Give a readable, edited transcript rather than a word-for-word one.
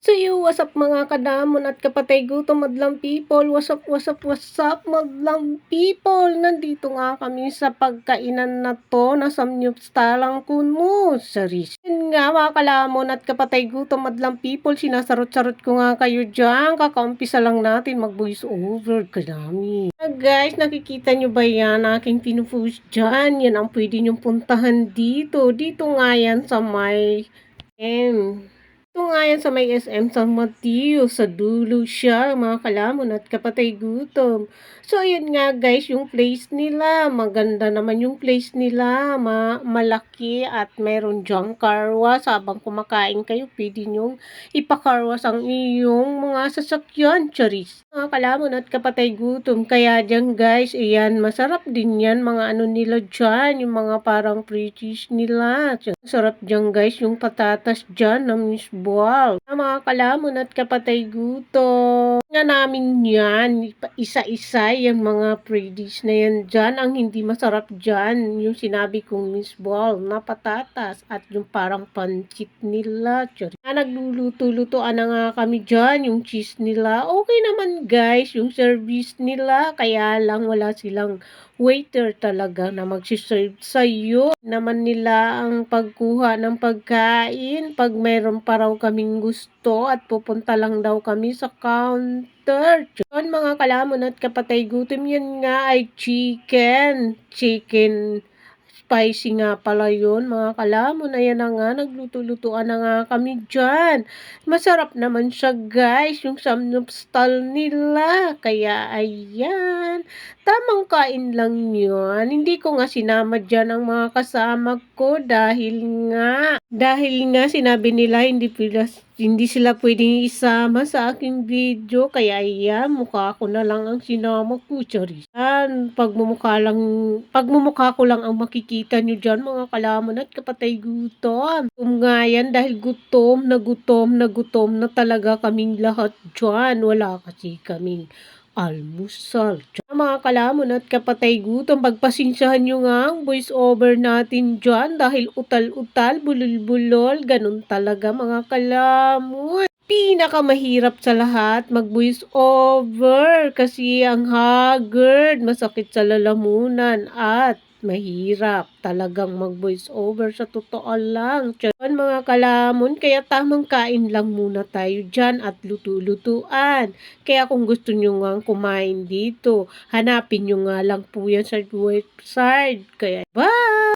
So you, what's up mga kadamon at kapatay gutom madlang people, what's up madlang people, nandito nga kami sa pagkainan na to na samyupstalang kunmo, saris. Yun nga mga kalamon at kapatay gutom madlang people, sinasarot-sarot ko nga kayo dyan, kakaumpisa lang natin mag voice over kadami. Guys, nakikita nyo ba yan aking pinupost dyan, yan ang pwede nyong puntahan dito nga yan sa may ito nga yan sa may SM San Mateo, sa dulo siya, mga kalamon at kapatay gutom. So, ayun nga guys, yung place nila, maganda naman yung place nila, malaki at meron dyang carwash. Habang kumakain kayo, pwede nyong ipakarwas ang iyong mga sasakyan, charis. Mga kalamon at kapatay gutom, kaya dyan guys, ayan, masarap din yan, mga ano nila dyan, yung mga parang pretties nila. Sarap dyan guys, yung patatas dyan na Miss Ball. Mga kalamon at kapatay gutom. Nga namin yan, isa-isa yung mga pretties na yan dyan. Ang hindi masarap dyan, yung sinabi kong Miss Ball na patatas at yung parang pancit nila. Nagluluto-lutoan na nga kami dyan, yung cheese nila. Okay naman guys, yung service nila. Kaya lang wala silang waiter talaga na magsiserve sa'yo. Naman nila ang pagkuha ng pagkain pag mayroon pa raw kaming gusto at pupunta lang daw kami sa counter. Yun mga kalamon at kapatay gutom, yan nga ay chicken spicy nga pala yun mga kalamon. Ayan na nga, nagluto-lutoan na nga kami dyan. Masarap naman siya guys, yung samnupstal nila. Kaya ayan, tamang kain lang yun. Hindi ko nga sinama dyan ang mga kasama ko dahil nga sinabi nila hindi sila pwedeng isama sa aking video. Kaya ayan, mukha ko na lang ang sinama ko, charisan. Pagmumukha ko lang ang makikita nyo dyan mga kalamon at kapatay gutom. Nga yan dahil gutom na talaga kaming lahat dyan. Wala kasi kaming almusal. Mga kalamon at kapatay gutom, pagpasensyahan nyo nga ang voice over natin dyan dahil utal-utal, bulol-bulol, ganun talaga mga kalamon. Pinakamahirap sa lahat mag voice over kasi ang haggard, masakit sa lalamunan at mahirap talagang mag voice over sa totoo lang. Diyan mga kalamon, kaya tamang kain lang muna tayo dyan at luto-lutuan. Kaya kung gusto nyo nga kumain dito, hanapin nyo nga lang po yan sa website. Kaya bye!